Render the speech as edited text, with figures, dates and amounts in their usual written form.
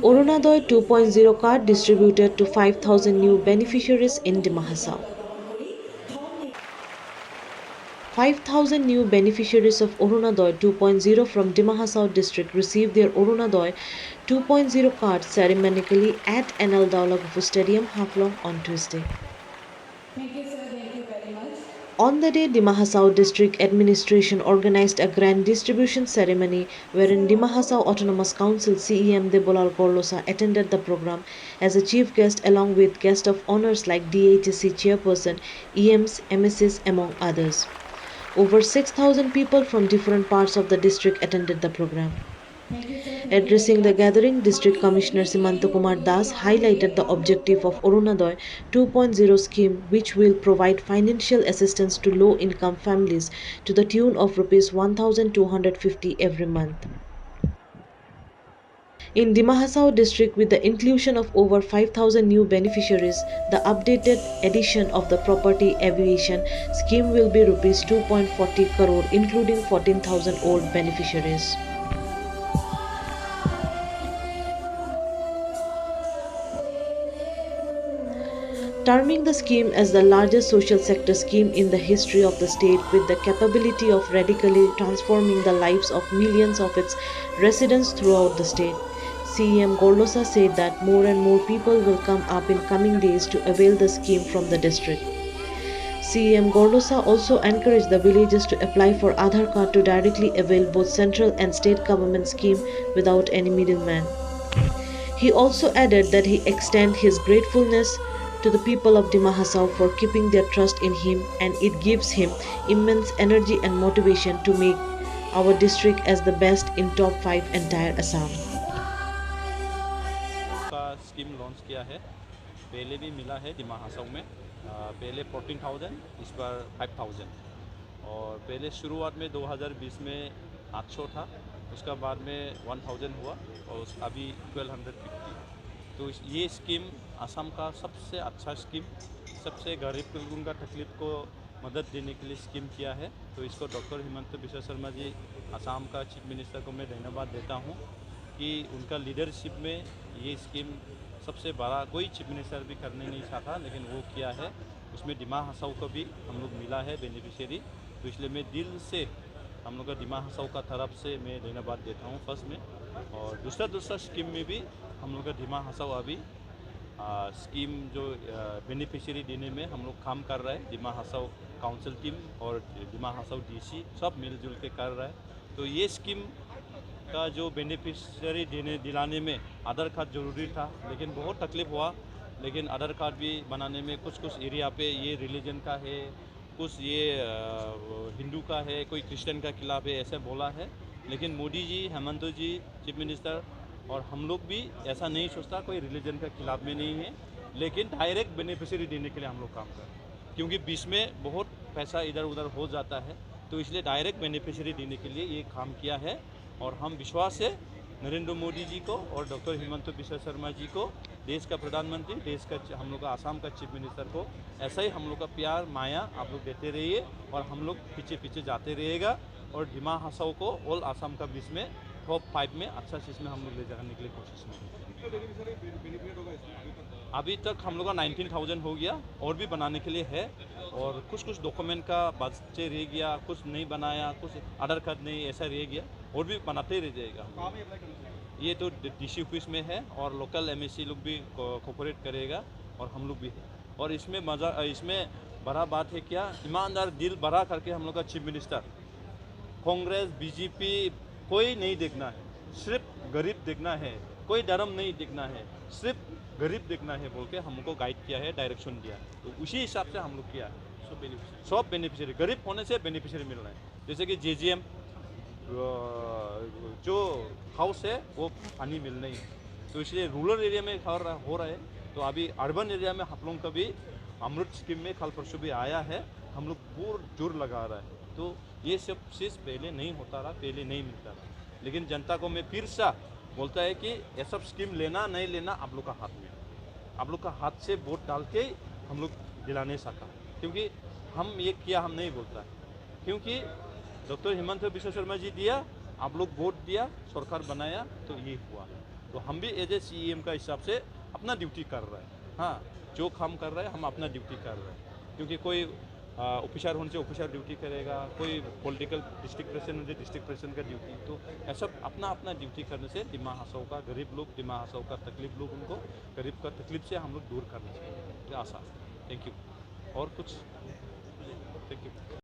Arunodaya 2.0 card distributed to 5,000 new beneficiaries in Dima Hasao. 5,000 new beneficiaries of Arunodaya 2.0 from Dima Hasao district received their Arunodaya 2.0 cards ceremonically at NL Daulagufu Stadium, Haflong on Tuesday. Thank you, sir. Thank you very much. On the day, Dima Hasao District Administration organized a grand distribution ceremony wherein Dima Hasao Autonomous Council CEM Debolal Gorlosa attended the program as a chief guest along with guest of honors like DHSC chairperson, EMs, MSs among others. Over 6,000 people from different parts of the district attended the program. Thank you, sir. Thank you Addressing very the much. gathering, District Commissioner Simantakumar Das highlighted the objective of Arunodaya 2.0 scheme, which will provide financial assistance to low-income families to the tune of Rs 1,250 every month. In Dima Hasao district, with the inclusion of over 5,000 new beneficiaries, the updated edition of the property aviation scheme will be Rs 2.40 crore, including 14,000 old beneficiaries. Terming the scheme as the largest social sector scheme in the history of the state with the capability of radically transforming the lives of millions of its residents throughout the state. CEM Gorlosa said that more and more people will come up in coming days to avail the scheme from the district. CEM Gorlosa also encouraged the villagers to apply for Aadhaar card to directly avail both central and state government scheme without any middleman. He also added that he extends his gratefulness to the people of Dima Hasao for keeping their trust in him, and it gives him immense energy and motivation to make our district as the best in top 5 entire Assam. का scheme launch किया है। पहले भी मिला है दिमा हासाऊ में, पहले 14,000, इस बार 5,000। और पहले शुरुआत में 2020 में 800 था, उसका बाद में 1,000 हुआ और अभी 1,250। तो ये स्कीम असम का सबसे अच्छा स्कीम, सबसे गरीब लोगों का तकलीफ को मदद देने के लिए स्कीम किया है। तो इसको डॉक्टर हिमंत बिश्व शर्मा जी, असम का चीफ मिनिस्टर को मैं धन्यवाद देता हूँ कि उनका लीडरशिप में ये स्कीम सबसे बड़ा कोई चीफ मिनिस्टर भी करने नहीं चाहता, लेकिन वो किया है। उसमें दिमा हसाऊ को भी हम लोग मिला है बेनिफिशियरी। तो इसलिए मैं दिल से हम लोग का दिमा हसाऊ का तरफ से मैं धन्यवाद देता हूँ फर्स्ट में। और दूसरा स्कीम में भी हम लोग का दिमा हसाऊ अभी स्कीम जो बेनिफिशियरी देने में हम लोग काम कर रहे हैं। दिमा हसाऊ काउंसिल टीम और दिमा हसाऊ डीसी सब मिलजुल के कर रहा है। तो ये स्कीम का जो बेनिफिशियरी दिलाने में आधार कार्ड ज़रूरी था, लेकिन बहुत तकलीफ हुआ। लेकिन आधार कार्ड भी बनाने में कुछ एरिया पे ये रिलीजन का है, कुछ ये हिंदू का है, कोई क्रिश्चियन का खिलाफ है, ऐसे बोला है। लेकिन मोदी जी, हेमंत जी चीफ मिनिस्टर और हम लोग भी ऐसा नहीं सोचता, कोई रिलीजन का खिलाफ में नहीं है, लेकिन डायरेक्ट बेनिफिशियरी देने के लिए हम लोग काम कर रहे हैं। क्योंकि बीच में बहुत पैसा इधर उधर हो जाता है, तो इसलिए डायरेक्ट बेनिफिशियरी देने के लिए ये काम किया है। और हम विश्वास है नरेंद्र मोदी जी को और डॉक्टर हिमंत बिश्व शर्मा जी को, देश का प्रधानमंत्री, देश का हम लोग का आसाम का चीफ मिनिस्टर को, ऐसा ही हम लोग का प्यार माया आप लोग देते रहिए और हम लोग पीछे पीछे जाते रहेगा। और दिमा हसाऊ को ऑल आसाम का बीच में टॉप 5 में अच्छा चीज़ में हम लोग ले जाने के लिए कोशिश में। अभी तक हम लोग का 19,000 हो गया, और भी बनाने के लिए है। और कुछ डॉक्यूमेंट का बच्चे रह गया, कुछ नहीं बनाया, कुछ आधार कार्ड नहीं, ऐसा रह गया, और भी बनाते रह जाएगा। ये तो डीसी ऑफिस में है और लोकल एमएससी लोग भी कोऑपरेट करेगा और हम लोग भी है। और इसमें बड़ा बात है क्या, ईमानदार दिल बड़ा करके हम लोग का चीफ मिनिस्टर, कांग्रेस बीजेपी कोई नहीं देखना है, सिर्फ गरीब देखना है, कोई धर्म नहीं देखना है, सिर्फ गरीब देखना है बोल के हमको गाइड किया है, डायरेक्शन दिया है। तो उसी हिसाब से हम लोग किया है। सब बेनिफिशियरी गरीब होने से बेनिफिशियरी मिल रहा है। जैसे कि जेजीएम जो हाउस है वो पानी मिल नहीं है, तो इसलिए रूरल एरिया में हो रहा है। तो अभी अर्बन एरिया में हम लोग का भी अमृत स्कीम में कल परसों भी आया है, हम लोग पूरा जोर लगा रहा है। तो ये सब चीज़ पहले नहीं होता रहा, पहले नहीं मिलता रहा। लेकिन जनता को मैं फिर से बोलता है कि ये सब स्कीम लेना नहीं लेना आप लोग का हाथ में, आप लोग का हाथ से वोट डाल के हम लोग दिला नहीं सका। क्योंकि हम ये किया हम नहीं बोलता है, क्योंकि डॉक्टर हिमंत बिश्व शर्मा जी दिया, आप लोग वोट दिया, सरकार बनाया, तो ये हुआ। तो हम भी एज ए CEM का हिसाब से अपना ड्यूटी कर रहे हैं। हाँ, जो काम कर रहे हैं हम अपना ड्यूटी कर रहे हैं, क्योंकि कोई ऑफिसर होने से ऑफिसर ड्यूटी करेगा, कोई पॉलिटिकल डिस्ट्रिक्ट प्रेसिडेंट होने से डिस्ट्रिक्ट प्रेसिडेंट का ड्यूटी, तो ऐसा अपना अपना ड्यूटी करने से दिमा हसाओ का गरीब लोग, दिमा हसाओ का तकलीफ लोग, उनको गरीब का तकलीफ से हम लोग दूर करना चाहिए। आशा। Thank you. और कुछ? Thank you.